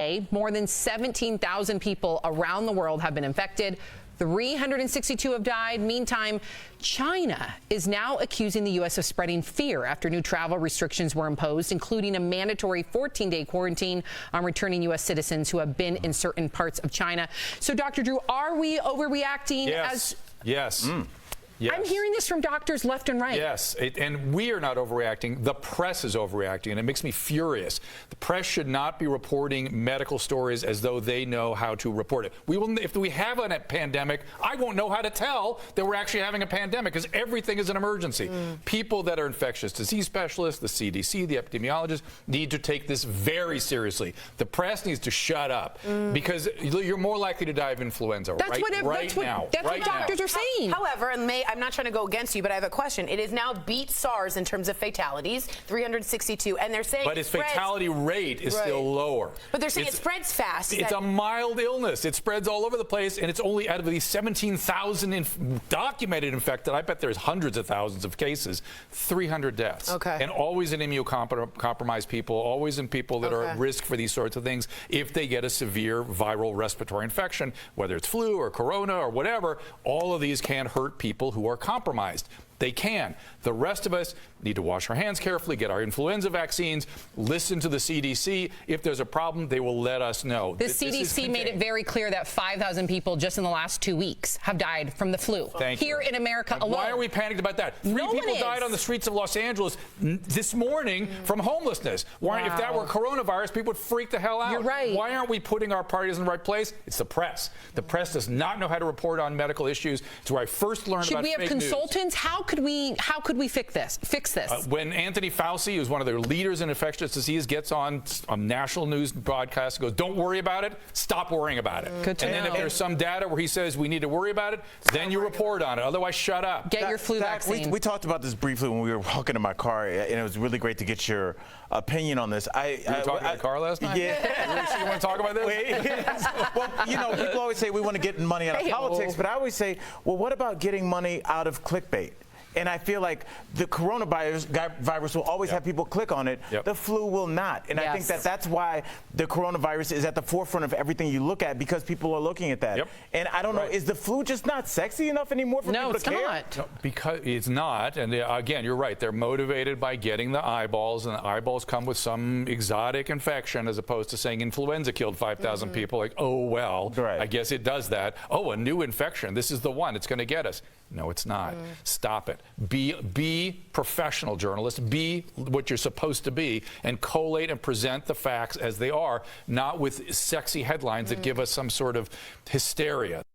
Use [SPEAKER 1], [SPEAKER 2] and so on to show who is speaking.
[SPEAKER 1] today, more than 17,000 people around the world have been infected. 362 have died. Meantime, China is now accusing the U.S. of spreading fear after new travel restrictions were imposed, including a mandatory 14-day quarantine on returning U.S. citizens who have been in certain parts of China. So, Dr. Drew, are we overreacting?
[SPEAKER 2] Yes. Yes. Yes.
[SPEAKER 1] I'm hearing this from doctors left and right.
[SPEAKER 2] Yes, and we are not overreacting. The press is overreacting, and it makes me furious. The press should not be reporting medical stories as though they know how to report it. If we have a pandemic, I won't know how to tell that we're actually having a pandemic because everything is an emergency. People that are infectious disease specialists, the CDC, the epidemiologists, need to take this very seriously. The press needs to shut up because you're more likely to die of influenza right now.
[SPEAKER 1] That's what doctors are saying.
[SPEAKER 3] However, I'm not trying to go against you, but I have a question. It is now beat SARS in terms of fatalities, 362, and they're saying
[SPEAKER 2] but its fatality rate is still lower.
[SPEAKER 3] But they're saying it spreads fast.
[SPEAKER 2] It's a mild illness. It spreads all over the place, and it's only out of these 17,000 documented infected. I bet there's hundreds of thousands of cases, 300 deaths.
[SPEAKER 3] Okay.
[SPEAKER 2] And always in immunocompromised people, always in people that are at risk for these sorts of things if they get a severe viral respiratory infection, whether it's flu or corona or whatever. All of these can hurt people who are compromised. They can. The rest of us need to wash our hands carefully, get our influenza vaccines, listen to the CDC. If there's a problem, they will let us know.
[SPEAKER 1] The CDC made it very clear that 5,000 people just in the last 2 weeks have died from the flu here in America alone.
[SPEAKER 2] Why are we panicked about that? Three people died on the streets of Los Angeles this morning from homelessness. Why, if that were coronavirus, people would freak the hell out.
[SPEAKER 1] You're right.
[SPEAKER 2] Why aren't we putting our priorities in the right place? It's the press. The press does not know how to report on medical issues. It's where I first learned about fake news.
[SPEAKER 1] Should we have consultants? How could we fix this?
[SPEAKER 2] When Anthony Fauci, who's one of the leaders in infectious disease, gets on a national news broadcast and goes, "Don't worry about it. Stop worrying about it."
[SPEAKER 1] Good to know.
[SPEAKER 2] And then if there's some data where he says we need to worry about it, then you report on it. Otherwise, shut up.
[SPEAKER 1] Get your flu vaccine.
[SPEAKER 4] We talked about this briefly when we were walking in my car, and it was really great to get your opinion on this.
[SPEAKER 2] You were talking about the car last night?
[SPEAKER 4] Yeah.
[SPEAKER 2] You want to talk about this?
[SPEAKER 4] Well, you know, people always say we want to get money out of politics, but I always say, well, what about getting money out of clickbait? And I feel like the coronavirus will always have people click on it. The flu will not. And I think that's why the coronavirus is at the forefront of everything you look at, because people are looking at that. And I don't know, is the flu just not sexy enough anymore for people to care?
[SPEAKER 1] No, it's not.
[SPEAKER 2] No, because it's not. And again, you're right. They're motivated by getting the eyeballs, and the eyeballs come with some exotic infection as opposed to saying influenza killed 5,000 people. Like, oh, well, I guess it does that. Oh, a new infection. This is the one. It's going to get us. No, it's not. Stop it. Be professional journalists. Be what you're supposed to be, and collate and present the facts as they are, not with sexy headlines that give us some sort of hysteria.